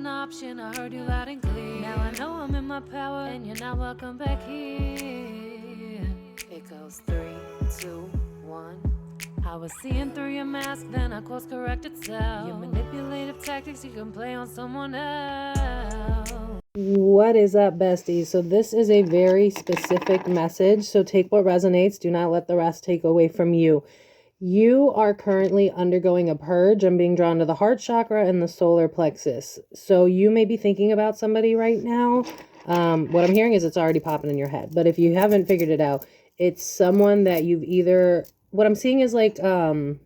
option. I heard you loud and clear. Now I know I'm in my power, and you're not welcome back here. It goes 3, 2, 1. I was seeing through your mask, then I course corrected self. Your manipulative tactics you can play on someone else. What is up, besties? So this is a very specific message. So take what resonates. Do not let the rest take away from you. You are currently undergoing a purge. I'm being drawn to the heart chakra and the solar plexus. So you may be thinking about somebody right now. What I'm hearing is it's already popping in your head. But if you haven't figured it out, it's someone that you've either... What I'm seeing is like a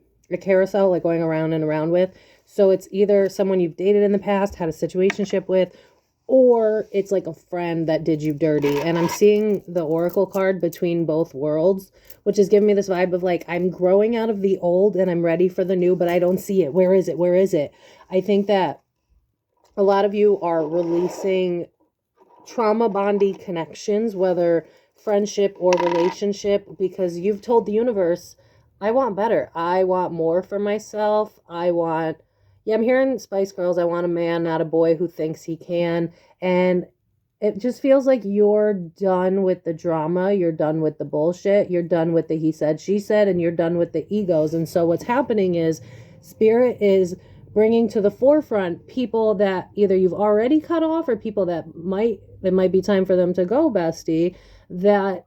carousel, like going around and around with. So it's either someone you've dated in the past, had a situationship with, or it's like a friend that did you dirty. And I'm seeing the oracle card between both worlds, which is giving me this vibe of like, I'm growing out of the old and I'm ready for the new, but I don't see it. Where is it? Where is it? I think that a lot of you are releasing trauma bonding connections, whether friendship or relationship, because you've told the universe, I want better. I want more for myself. I'm hearing Spice Girls. I want a man, not a boy who thinks he can. And it just feels like you're done with the drama. You're done with the bullshit. You're done with the he said, she said, and you're done with the egos. And so what's happening is Spirit is bringing to the forefront people that either you've already cut off or people that it might be time for them to go, bestie, that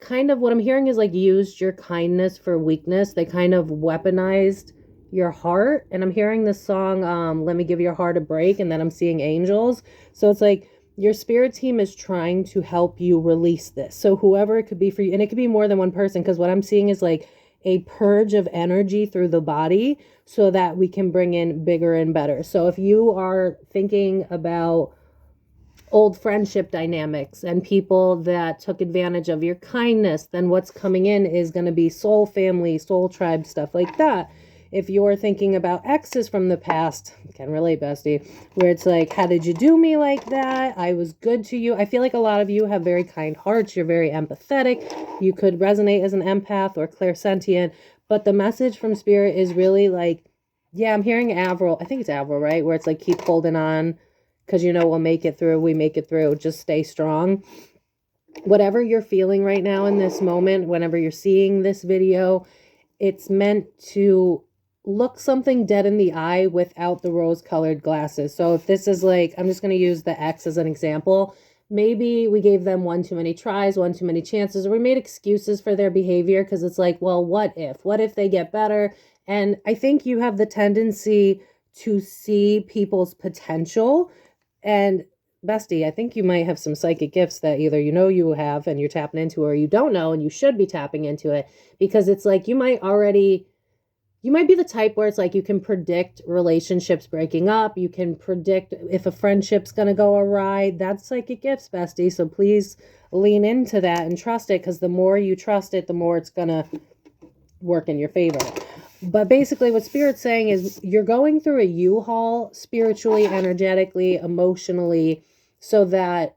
kind of what I'm hearing is like used your kindness for weakness. They kind of weaponized your heart. And I'm hearing this song, Let Me Give Your Heart a Break, and then I'm seeing angels. So it's like your spirit team is trying to help you release this. So whoever it could be for you, and it could be more than one person, because what I'm seeing is like a purge of energy through the body so that we can bring in bigger and better. So if you are thinking about old friendship dynamics and people that took advantage of your kindness, then what's coming in is going to be soul family, soul tribe, stuff like that. If you're thinking about exes from the past, can relate, bestie, where it's like, how did you do me like that? I was good to you. I feel like a lot of you have very kind hearts. You're very empathetic. You could resonate as an empath or clairsentient, but the message from Spirit is really like, yeah, I'm hearing Avril. I think it's Avril, right? Where it's like, keep holding on because, we'll make it through. We make it through. Just stay strong. Whatever you're feeling right now in this moment, whenever you're seeing this video, it's meant to look something dead in the eye without the rose-colored glasses. So if this is like, I'm just going to use the ex as an example. Maybe we gave them one too many tries, one too many chances, or we made excuses for their behavior because it's like, well, what if? What if they get better? And I think you have the tendency to see people's potential. And bestie, I think you might have some psychic gifts that either you have and you're tapping into, or you don't know and you should be tapping into it, because it's like you might be the type where it's like you can predict relationships breaking up. You can predict if a friendship's going to go awry. That's psychic gifts, bestie. So please lean into that and trust it, because the more you trust it, the more it's going to work in your favor. But basically what Spirit's saying is you're going through a U-Haul spiritually, energetically, emotionally, so that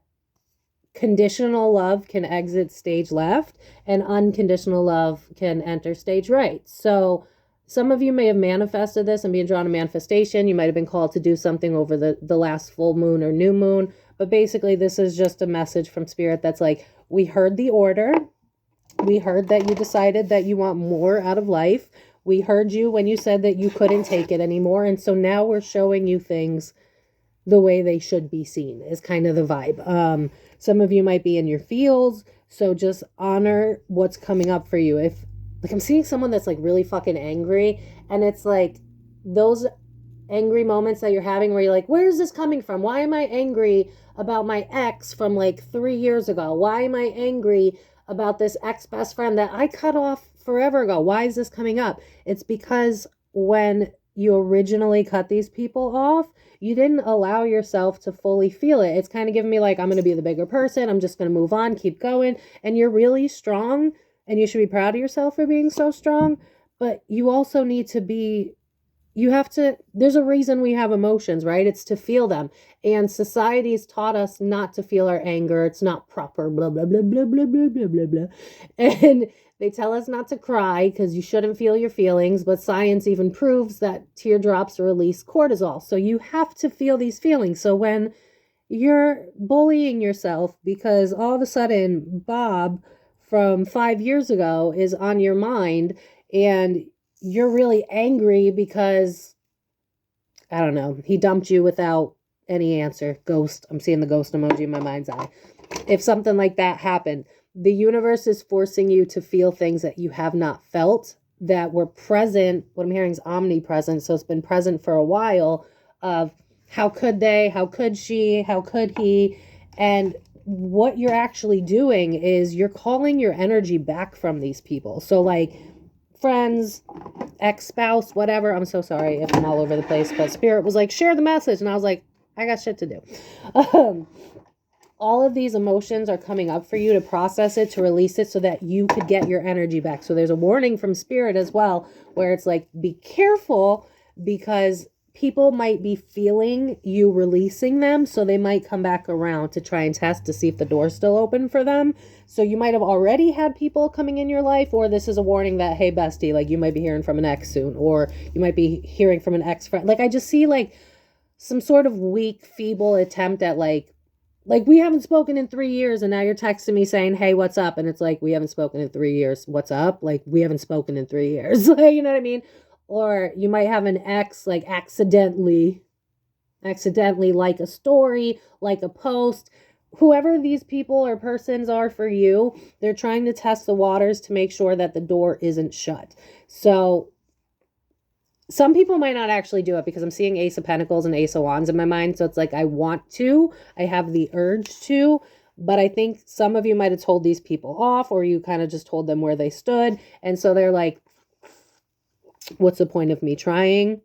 conditional love can exit stage left and unconditional love can enter stage right. So some of you may have manifested this and being drawn to manifestation. You might have been called to do something over the last full moon or new moon. But basically, this is just a message from Spirit that's like, we heard the order. We heard that you decided that you want more out of life. We heard you when you said that you couldn't take it anymore. And so now we're showing you things the way they should be seen, is kind of the vibe. Some of you might be in your fields. So just honor what's coming up for you. If like I'm seeing someone that's like really fucking angry, and it's like those angry moments that you're having where you're like, where is this coming from? Why am I angry about my ex from like 3 years ago? Why am I angry about this ex-best friend that I cut off forever ago? Why is this coming up? It's because when you originally cut these people off, you didn't allow yourself to fully feel it. It's kind of giving me like, I'm going to be the bigger person. I'm just going to move on, keep going. And you're really strong. And you should be proud of yourself for being so strong. But you also need to be you have to, there's a reason we have emotions, right? It's to feel them. And society's taught us not to feel our anger. It's not proper, blah, blah, blah, blah, blah, blah, blah, blah, blah. And they tell us not to cry because you shouldn't feel your feelings. But science even proves that teardrops release cortisol. So you have to feel these feelings. So when you're bullying yourself because all of a sudden Bob from 5 years ago is on your mind and you're really angry because, I don't know, he dumped you without any answer. Ghost. I'm seeing the ghost emoji in my mind's eye. If something like that happened, the universe is forcing you to feel things that you have not felt, that were present. What I'm hearing is omnipresent. So it's been present for a while of how could they, how could she, how could he? And what you're actually doing is you're calling your energy back from these people. So like friends, ex-spouse, whatever. I'm so sorry if I'm all over the place, but Spirit was like, share the message. And I was like, I got shit to do. All of these emotions are coming up for you to process it, to release it so that you could get your energy back. So there's a warning from Spirit as well, where it's like, be careful because people might be feeling you releasing them. So they might come back around to try and test to see if the door's still open for them. So you might have already had people coming in your life, or this is a warning that, hey, bestie, like you might be hearing from an ex soon, or you might be hearing from an ex-friend. Like I just see like some sort of weak, feeble attempt at like we haven't spoken in 3 years and now you're texting me saying, hey, what's up? And it's like, we haven't spoken in 3 years. What's up? Like we haven't spoken in 3 years. You know what I mean? Or you might have an ex like accidentally like a story, like a post. Whoever these people or persons are for you, they're trying to test the waters to make sure that the door isn't shut. So some people might not actually do it because I'm seeing Ace of Pentacles and Ace of Wands in my mind. So it's like, I want to, I have the urge to, but I think some of you might have told these people off, or you kind of just told them where they stood. And so they're like, what's the point of me trying?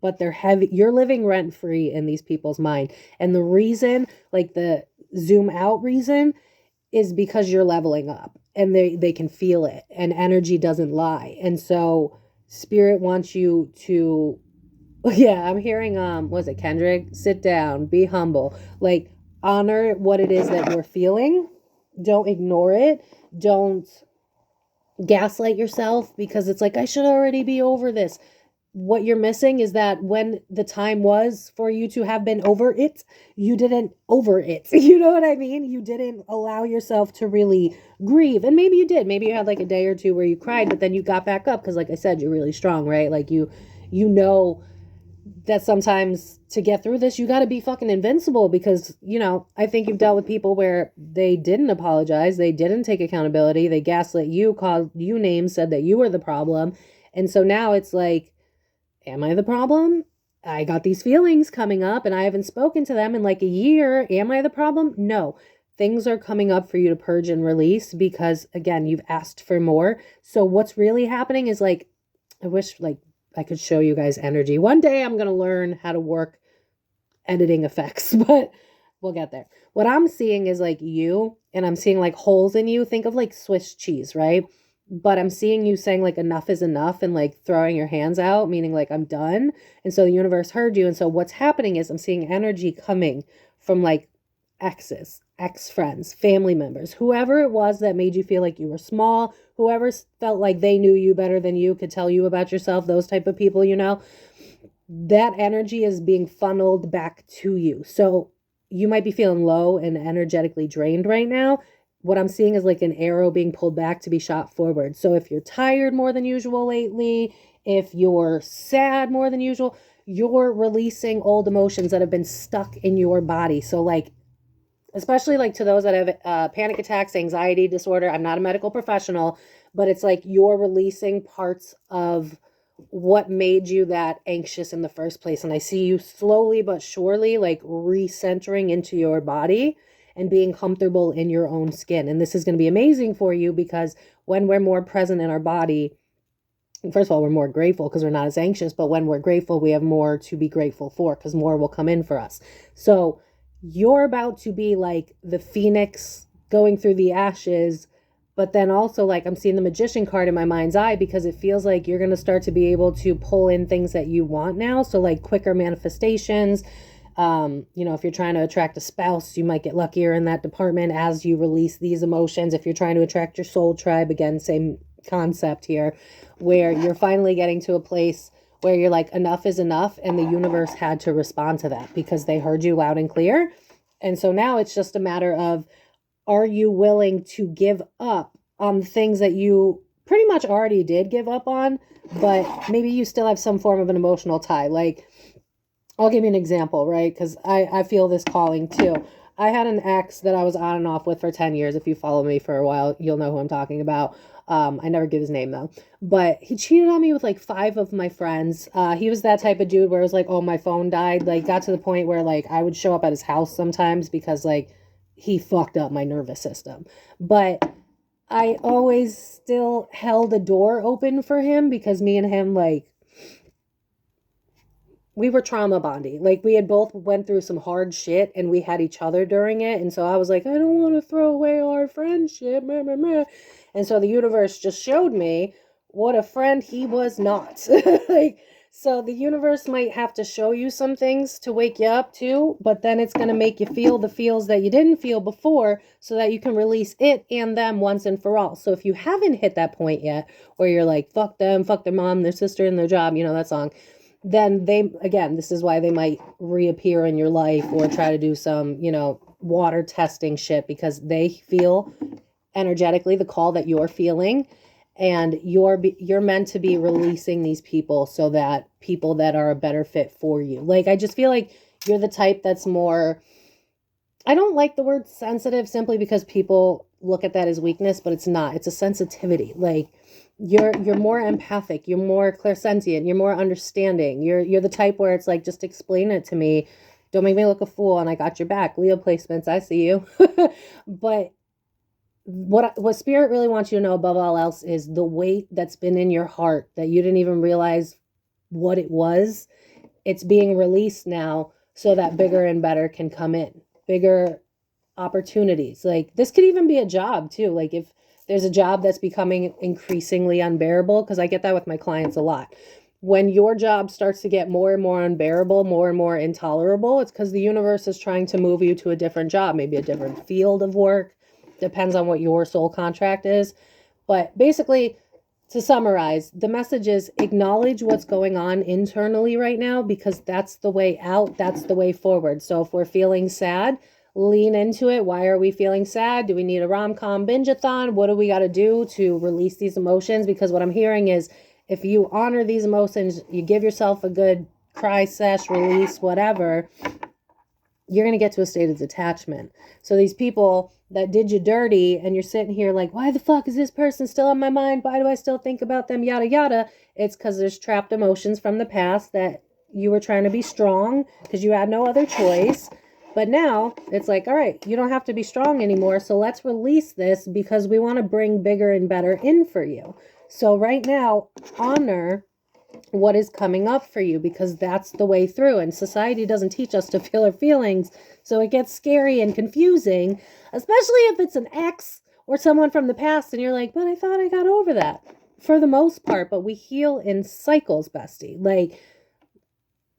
But they're heavy. You're living rent free in these people's mind. And the reason, like the zoom out reason, is because you're leveling up and they can feel it and energy doesn't lie. And so Spirit wants you to, yeah, I'm hearing, was it Kendrick? Sit down, be humble, like honor what it is that you're feeling. Don't ignore it. Don't gaslight yourself because it's like, I should already be over this. What you're missing is that when the time was for you to have been over it, you didn't over it. You know what I mean? You didn't allow yourself to really grieve. And maybe you did. Maybe you had like a day or two where you cried, but then you got back up because like I said, you're really strong, right? Like you know that sometimes to get through this, you got to be fucking invincible because, you know, I think you've dealt with people where they didn't apologize. They didn't take accountability. They gaslit you, called you names, said that you were the problem. And so now it's like, am I the problem? I got these feelings coming up and I haven't spoken to them in like a year. Am I the problem? No. Things are coming up for you to purge and release because, again, you've asked for more. So what's really happening is like, I wish like I could show you guys energy. One day I'm going to learn how to work editing effects, but we'll get there. What I'm seeing is like you, and I'm seeing like holes in you. Think of like Swiss cheese, right? But I'm seeing you saying like enough is enough and like throwing your hands out, meaning like I'm done. And so the universe heard you. And so what's happening is I'm seeing energy coming from like exes, ex-friends, family members, whoever it was that made you feel like you were small, whoever felt like they knew you better than you, could tell you about yourself, those type of people, you know, that energy is being funneled back to you. So you might be feeling low and energetically drained right now. What I'm seeing is like an arrow being pulled back to be shot forward. So if you're tired more than usual lately, if you're sad more than usual, you're releasing old emotions that have been stuck in your body. So like, especially like to those that have panic attacks, anxiety disorder. I'm not a medical professional, but it's like you're releasing parts of what made you that anxious in the first place. And I see you slowly but surely like recentering into your body and being comfortable in your own skin. And this is going to be amazing for you because when we're more present in our body, first of all, we're more grateful because we're not as anxious, but when we're grateful, we have more to be grateful for because more will come in for us. So you're about to be like the phoenix going through the ashes, But then also, like, I'm seeing the Magician card in my mind's eye because it feels like you're going to start to be able to pull in things that you want now. So like quicker manifestations. You know, if you're trying to attract a spouse, you might get luckier in that department as you release these emotions. If you're trying to attract your soul tribe, again, same concept here, where you're finally getting to a place where you're like, enough is enough. And the universe had to respond to that because they heard you loud and clear. And so now it's just a matter of, are you willing to give up on things that you pretty much already did give up on, but maybe you still have some form of an emotional tie? Like, I'll give you an example, right? Because I feel this calling too. I had an ex that I was on and off with for 10 years. If you follow me for a while, you'll know who I'm talking about. I never give his name though. But he cheated on me with like 5 of my friends. He was that type of dude where it was like, oh, my phone died. Like, got to the point where like I would show up at his house sometimes because like he fucked up my nervous system. But I always still held a door open for him because me and him, like, we were trauma bonding. Like, we had both went through some hard shit and we had each other during it. And so I was like, I don't want to throw away our friendship. Meh, meh, meh. And so the universe just showed me what a friend he was not. Like, so the universe might have to show you some things to wake you up to, but then it's going to make you feel the feels that you didn't feel before so that you can release it and them once and for all. So if you haven't hit that point yet where you're like, fuck them, fuck their mom, their sister, and their job, you know that song, then they, again, this is why they might reappear in your life or try to do some, you know, water testing shit because they feel energetically the call that you're feeling, and you're meant to be releasing these people so that people that are a better fit for you. Like, I just feel like you're the type that's more, I don't like the word sensitive simply because people look at that as weakness, but it's not. It's a sensitivity. Like, you're more empathic, you're more clairsentient, you're more understanding. You're the type where it's like, just explain it to me. Don't make me look a fool, and I got your back. Leo placements, I see you. But what spirit really wants you to know above all else is the weight that's been in your heart that you didn't even realize what it was. It's being released now so that bigger and better can come in. Bigger opportunities. Like, this could even be a job too. Like, if there's a job that's becoming increasingly unbearable, because I get that with my clients a lot. When your job starts to get more and more unbearable, more and more intolerable, it's because the universe is trying to move you to a different job, maybe a different field of work. Depends on what your soul contract is. But basically, to summarize, the message is acknowledge what's going on internally right now, because that's the way out. That's the way forward. So if we're feeling sad, lean into it. Why are we feeling sad? Do we need a rom-com binge-a-thon? What do we got to do to release these emotions? Because what I'm hearing is, if you honor these emotions, you give yourself a good cry sesh, release, whatever, you're going to get to a state of detachment. So these people that did you dirty, and you're sitting here like, why the fuck is this person still on my mind? Why do I still think about them? Yada, yada. It's because there's trapped emotions from the past that you were trying to be strong because you had no other choice. But now it's like, all right, you don't have to be strong anymore. So let's release this because we want to bring bigger and better in for you. So right now, honor what is coming up for you, because that's the way through. And society doesn't teach us to feel our feelings. So it gets scary and confusing, especially if it's an ex or someone from the past and you're like, but I thought I got over that. For the most part, but we heal in cycles, bestie. Like,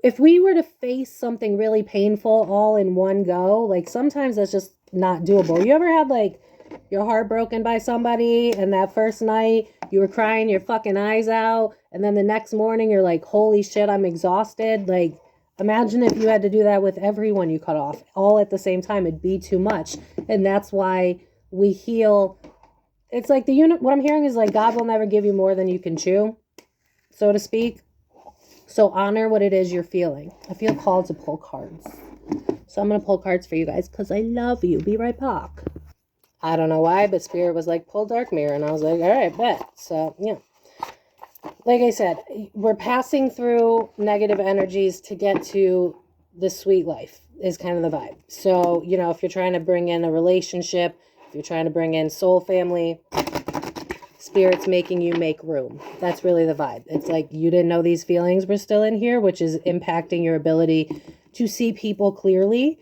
if we were to face something really painful all in one go, like, sometimes that's just not doable. You ever had like your heart broken by somebody, and that first night you were crying your fucking eyes out, and then the next morning you're like, holy shit, I'm exhausted? Like, imagine if you had to do that with everyone you cut off all at the same time. It'd be too much. And that's why we heal. It's like what I'm hearing is like, God will never give you more than you can chew, so to speak. So honor what it is you're feeling. I feel called to pull cards. So I'm going to pull cards for you guys because I love you. Be right back. I don't know why, but Spirit was like, pull Dark Mirror. And I was like, all right, bet. So, yeah. Like I said, we're passing through negative energies to get to the sweet life is kind of the vibe. So, you know, if you're trying to bring in a relationship, if you're trying to bring in soul family, Spirit's making you make room. That's really the vibe. It's like you didn't know these feelings were still in here, which is impacting your ability to see people clearly.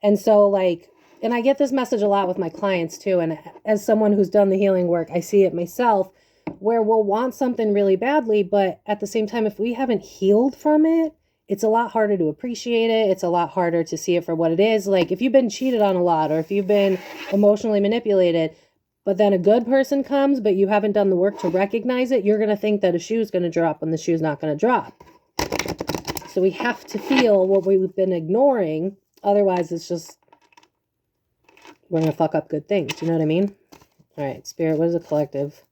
And so, like, and I get this message a lot with my clients too. And as someone who's done the healing work, I see it myself where we'll want something really badly. But at the same time, if we haven't healed from it, it's a lot harder to appreciate it. It's a lot harder to see it for what it is. Like if you've been cheated on a lot, or if you've been emotionally manipulated, but then a good person comes, but you haven't done the work to recognize it, you're going to think that a shoe is going to drop when the shoe's not going to drop. So we have to feel what we've been ignoring. Otherwise, it's just, we're going to fuck up good things. You know what I mean? All right, Spirit, what does the collective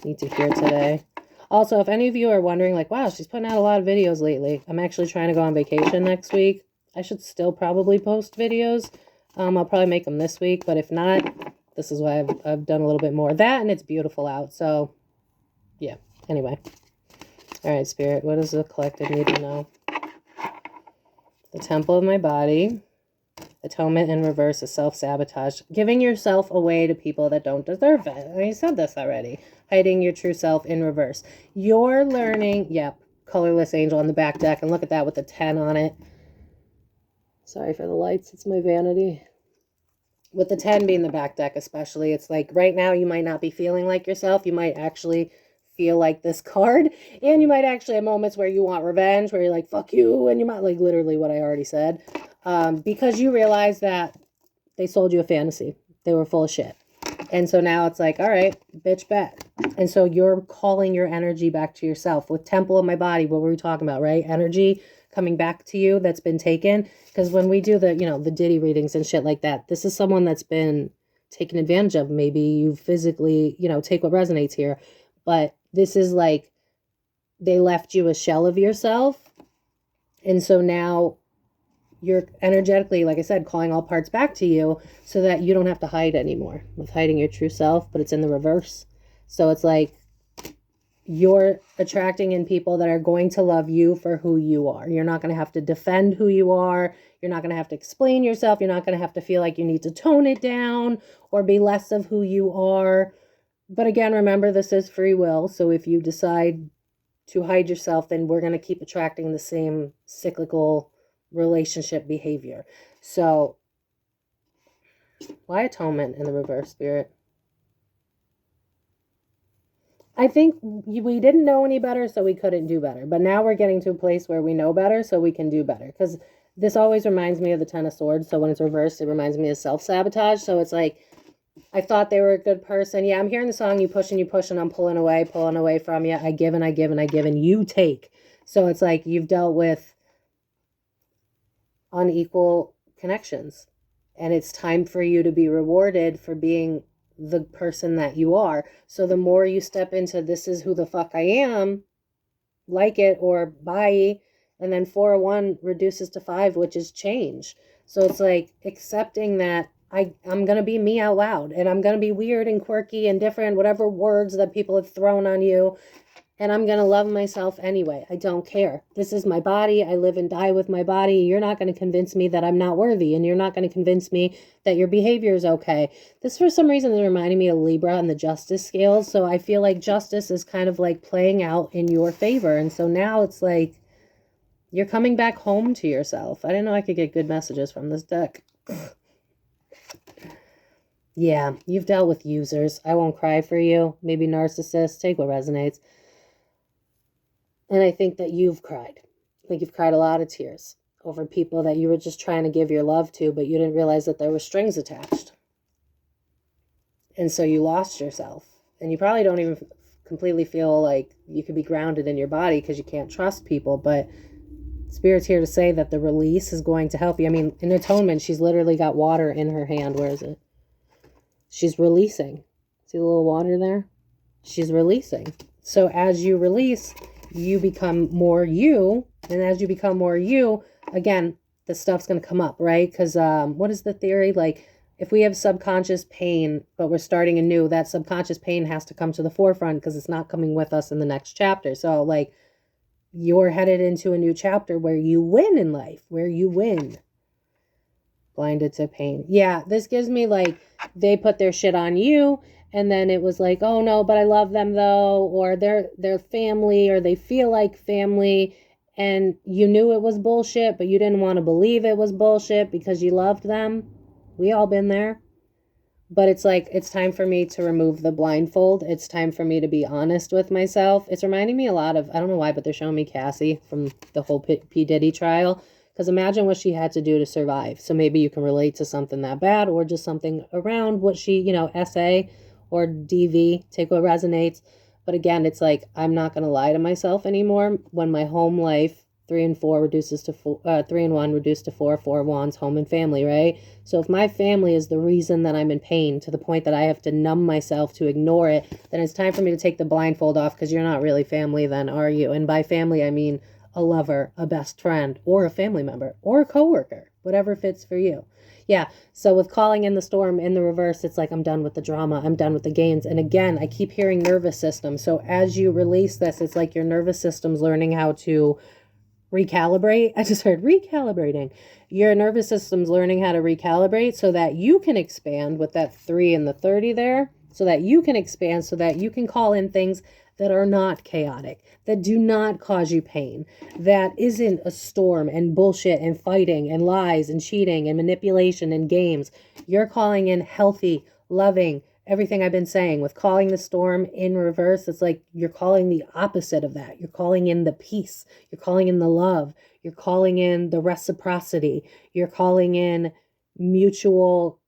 need to hear today? Also, if any of you are wondering, like, wow, she's putting out a lot of videos lately. I'm actually trying to go on vacation next week. I should still probably post videos. I'll probably make them this week, but if not, this is why I've done a little bit more of that, and it's beautiful out. So, yeah. Anyway. All right, Spirit, what does the collective need to know? The temple of my body. Atonement in reverse is self-sabotage. Giving yourself away to people that don't deserve it. I said this already. Hiding your true self in reverse. You're learning, yep, colorless angel on the back deck. And look at that with the 10 on it. Sorry for the lights. It's my vanity. With the 10 being the back deck especially, it's like right now you might not be feeling like yourself. You might actually feel like this card. And you might actually have moments where you want revenge, where you're like, fuck you. And you might like literally what I already said. Because you realize that they sold you a fantasy. They were full of shit. And so now it's like, all right, bitch bet. And so you're calling your energy back to yourself. With temple of my body, what were we talking about, right? Energy coming back to you that's been taken. Because when we do the, you know, the Diddy readings and shit like that, this is someone that's been taken advantage of. Maybe you physically, you know, take what resonates here. But this is like they left you a shell of yourself. And so now you're energetically, like I said, calling all parts back to you so that you don't have to hide anymore with hiding your true self, but it's in the reverse. So it's like you're attracting in people that are going to love you for who you are. You're not going to have to defend who you are. You're not going to have to explain yourself. You're not going to have to feel like you need to tone it down or be less of who you are. But again, remember, this is free will. So if you decide to hide yourself, then we're going to keep attracting the same cyclical relationship behavior. So why atonement in the reverse, Spirit? I think we didn't know any better, so we couldn't do better. But now we're getting to a place where we know better, so we can do better. Because this always reminds me of the 10 of Swords. So when it's reversed, it reminds me of self-sabotage. So it's like, I thought they were a good person. Yeah, I'm hearing the song, you push and I'm pulling away from you. I give and I give and I give and you take. So it's like you've dealt with unequal connections. And it's time for you to be rewarded for being the person that you are. So the more you step into this is who the fuck I am, like it or bye, and then 401 reduces to 5, which is change. So it's like accepting that I'm going to be me out loud, and I'm going to be weird and quirky and different, whatever words that people have thrown on you. And I'm going to love myself anyway. I don't care. This is my body. I live and die with my body. You're not going to convince me that I'm not worthy. And you're not going to convince me that your behavior is okay. This, for some reason, is reminding me of Libra and the justice scales. So I feel like justice is kind of like playing out in your favor. And so now it's like you're coming back home to yourself. I didn't know I could get good messages from this deck. Yeah, you've dealt with users. I won't cry for you. Maybe narcissists. Take what resonates. And I think that you've cried. I think you've cried a lot of tears over people that you were just trying to give your love to, but you didn't realize that there were strings attached. And so you lost yourself. And you probably don't even completely feel like you could be grounded in your body because you can't trust people. But Spirit's here to say that the release is going to help you. I mean, in atonement, she's literally got water in her hand. Where is it? She's releasing. See the little water there? She's releasing. So as you release, you become more you. And as you become more you, again, the stuff's going to come up, right? Because what is the theory? Like, if we have subconscious pain, but we're starting anew, that subconscious pain has to come to the forefront because it's not coming with us in the next chapter. So, like, you're headed into a new chapter where you win in life, where you win. Blinded to pain. Yeah, this gives me, like, they put their shit on you, and then it was like, oh no, but I love them though, or they're family, or they feel like family, and you knew it was bullshit, but you didn't want to believe it was bullshit because you loved them. We all been there. But it's like, it's time for me to remove the blindfold. It's time for me to be honest with myself. It's reminding me a lot of, I don't know why, but they're showing me Cassie from the whole P. Diddy trial. Because imagine what she had to do to survive. So maybe you can relate to something that bad, or just something around what she, SA or DV, take what resonates. But again, it's like, I'm not going to lie to myself anymore when my home life, 3 and 4 reduces to 4, 3 and 1 reduced to 4, 4 of wands, home and family, right? So if my family is the reason that I'm in pain to the point that I have to numb myself to ignore it, then it's time for me to take the blindfold off, because you're not really family then, are you? And by family, I mean a lover, a best friend, or a family member, or a coworker, whatever fits for you. Yeah, so with calling in the storm in the reverse, it's like, I'm done with the drama. I'm done with the games. And again, I keep hearing nervous system. So as you release this, it's like your nervous system's learning how to recalibrate. I just heard recalibrating. Your nervous system's learning how to recalibrate so that you can expand with that 3 and the 30 there, so that you can expand, so that you can call in things that are not chaotic, that do not cause you pain, that isn't a storm and bullshit and fighting and lies and cheating and manipulation and games. You're calling in healthy, loving, everything I've been saying. With calling the storm in reverse, it's like you're calling the opposite of that. You're calling in the peace. You're calling in the love. You're calling in the reciprocity. You're calling in mutual,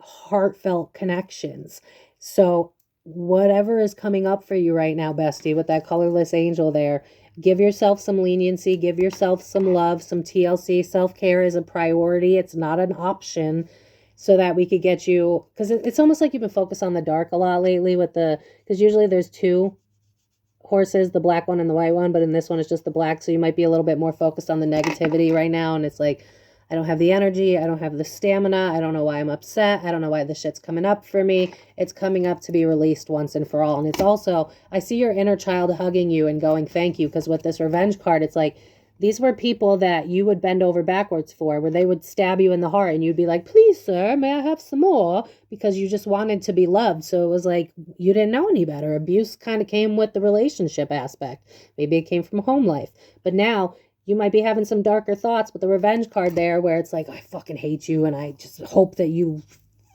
heartfelt connections. So whatever is coming up for you right now, bestie, with that colorless angel there, give yourself some leniency, give yourself some love, some TLC. Self-care is a priority. It's not an option, so that we could get you, because it's almost like you've been focused on the dark a lot lately with because usually there's 2 horses, the black one and the white one, but in this one it's just the black, so you might be a little bit more focused on the negativity right now, and it's like, I don't have the energy, I don't have the stamina, I don't know why I'm upset, I don't know why this shit's coming up for me. It's coming up to be released once and for all. And it's also, I see your inner child hugging you and going thank you, because with this revenge card, it's like, these were people that you would bend over backwards for, where they would stab you in the heart and you'd be like, please, sir, may I have some more? Because you just wanted to be loved. So it was like, you didn't know any better. Abuse kind of came with the relationship aspect. Maybe it came from home life. But now you might be having some darker thoughts with the revenge card there, where it's like, I fucking hate you and I just hope that you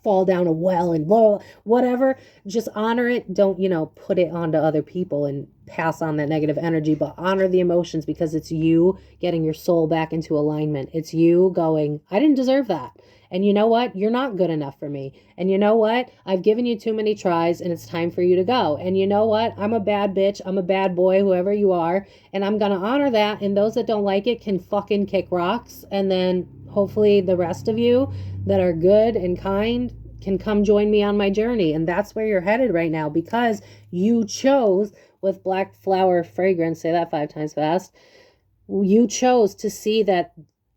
fall down a well and blah, whatever. Just honor it. Don't, put it onto other people and pass on that negative energy, but honor the emotions, because it's you getting your soul back into alignment. It's you going, I didn't deserve that. And you know what? You're not good enough for me. And you know what? I've given you too many tries and it's time for you to go. And you know what? I'm a bad bitch. I'm a bad boy, whoever you are. And I'm going to honor that. And those that don't like it can fucking kick rocks. And then hopefully the rest of you that are good and kind can come join me on my journey. And that's where you're headed right now, because you chose, with Black Flower Fragrance, say that 5 times fast, you chose to see that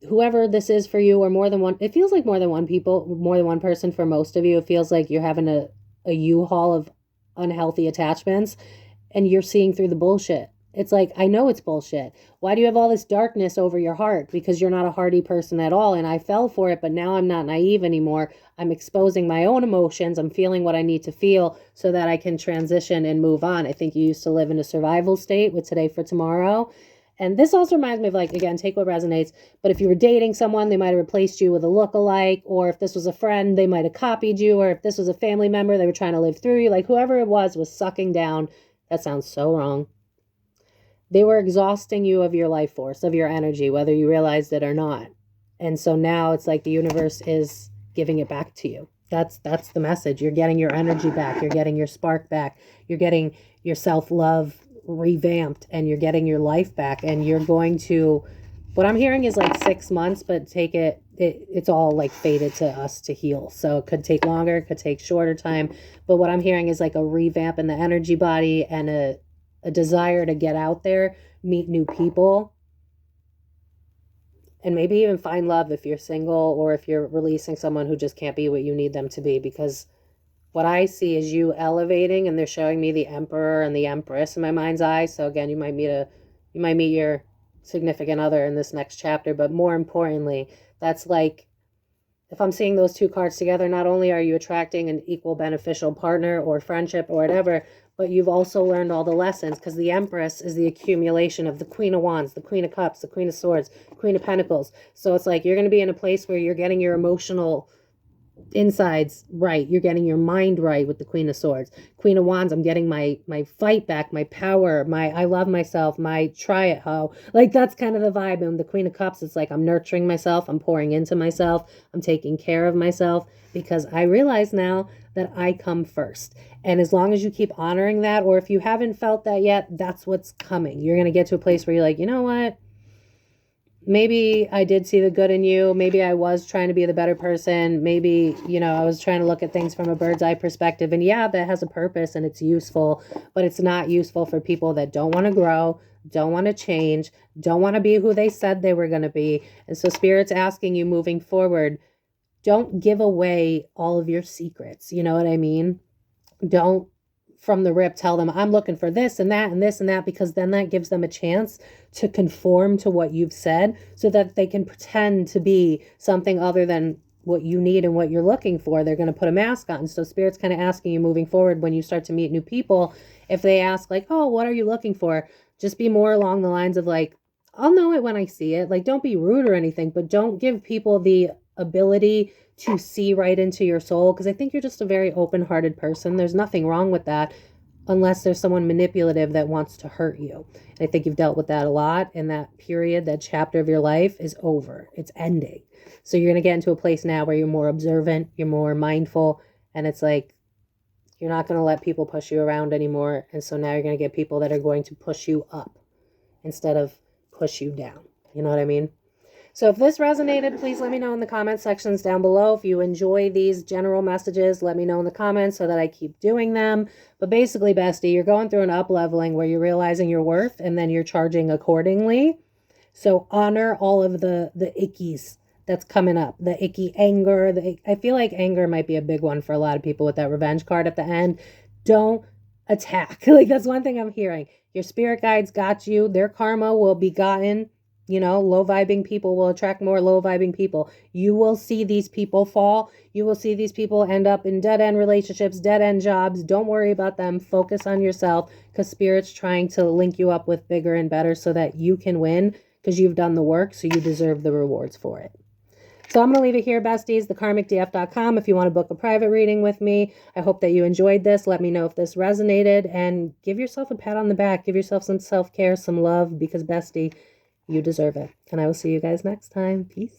whoever this is for you, or more than one, it feels like more than one person for most of you. It feels like you're having a U-Haul of unhealthy attachments, and you're seeing through the bullshit. It's like, I know it's bullshit. Why do you have all this darkness over your heart? Because you're not a hearty person at all. And I fell for it, but now I'm not naive anymore. I'm exposing my own emotions. I'm feeling what I need to feel so that I can transition and move on. I think you used to live in a survival state with today for tomorrow. And this also reminds me of, like, again, take what resonates. But if you were dating someone, they might have replaced you with a lookalike. Or if this was a friend, they might have copied you. Or if this was a family member, they were trying to live through you. Like, whoever it was sucking down. That sounds so wrong. They were exhausting you of your life force, of your energy, whether you realized it or not. And so now it's like the universe is giving it back to you. That's the message. You're getting your energy back. You're getting your spark back. You're getting your self-love revamped, and you're getting your life back. And you're going to, what I'm hearing is like 6 months, but it's all like fated to us to heal. So it could take longer, it could take shorter time. But what I'm hearing is like a revamp in the energy body, and a desire to get out there, meet new people, and maybe even find love if you're single, or if you're releasing someone who just can't be what you need them to be. Because what I see is you elevating, and they're showing me the Emperor and the Empress in my mind's eye. So again, you might meet your significant other in this next chapter. But more importantly, that's like, if I'm seeing those 2 cards together, not only are you attracting an equal beneficial partner or friendship or whatever, but you've also learned all the lessons, because the Empress is the accumulation of the Queen of Wands, the Queen of Cups, the Queen of Swords, Queen of Pentacles. So it's like you're going to be in a place where you're getting your emotional insides right. You're getting your mind right with the Queen of Swords. Queen of Wands, I'm getting my fight back, my power, my I love myself, my try it ho. Like that's kind of the vibe. And the Queen of Cups, it's like I'm nurturing myself, I'm pouring into myself, I'm taking care of myself because I realize now that I come first. And as long as you keep honoring that, or if you haven't felt that yet, that's what's coming. You're going to get to a place where you're like, you know what? Maybe I did see the good in you. Maybe I was trying to be the better person. Maybe, you know, I was trying to look at things from a bird's eye perspective. And yeah, that has a purpose and it's useful, but it's not useful for people that don't want to grow, don't want to change, don't want to be who they said they were going to be. And so Spirit's asking you moving forward, don't give away all of your secrets. You know what I mean? Don't from the rip tell them I'm looking for this and that and this and that, because then that gives them a chance to conform to what you've said so that they can pretend to be something other than what you need and what you're looking for. They're going to put a mask on. So Spirit's kind of asking you moving forward, when you start to meet new people, if they ask like, oh, what are you looking for? Just be more along the lines of like, I'll know it when I see it. Like, don't be rude or anything, but don't give people the ability to see right into your soul, because I think you're just a very open-hearted person. There's nothing wrong with that unless there's someone manipulative that wants to hurt you. And I think you've dealt with that a lot, and that period, that chapter of your life is over. It's ending. So you're going to get into a place now where you're more observant, you're more mindful, and it's like you're not going to let people push you around anymore. And so now you're going to get people that are going to push you up instead of push you down. You know what I mean? So if this resonated, please let me know in the comment sections down below. If you enjoy these general messages, let me know in the comments so that I keep doing them. But basically, bestie, you're going through an up-leveling where you're realizing your worth and then you're charging accordingly. So honor all of the ickies that's coming up. The icky anger. I feel like anger might be a big one for a lot of people with that revenge card at the end. Don't attack. Like, that's one thing I'm hearing. Your spirit guides got you. Their karma will be gotten. You know, low vibing people will attract more low vibing people. You will see these people fall. You will see these people end up in dead end relationships, dead end jobs. Don't worry about them. Focus on yourself, because Spirit's trying to link you up with bigger and better so that you can win, because you've done the work, so you deserve the rewards for it. So I'm going to leave it here, besties, thekarmicdf.com, if you want to book a private reading with me. I hope that you enjoyed this. Let me know if this resonated, and give yourself a pat on the back. Give yourself some self-care, some love, because bestie, you deserve it. And I will see you guys next time. Peace.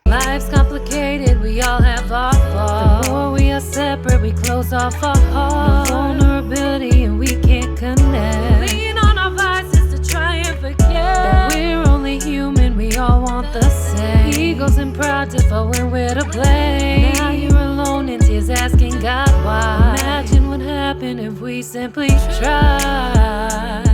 Life's complicated, we all have our faults. The more we are separate, we close off our hearts. No vulnerability and we can't connect. Lean on our vices to try and forget that we're only human, we all want the same. Egos and pride differ when we're to blame. Now you're alone in tears asking God why. Imagine what happened if we simply tried.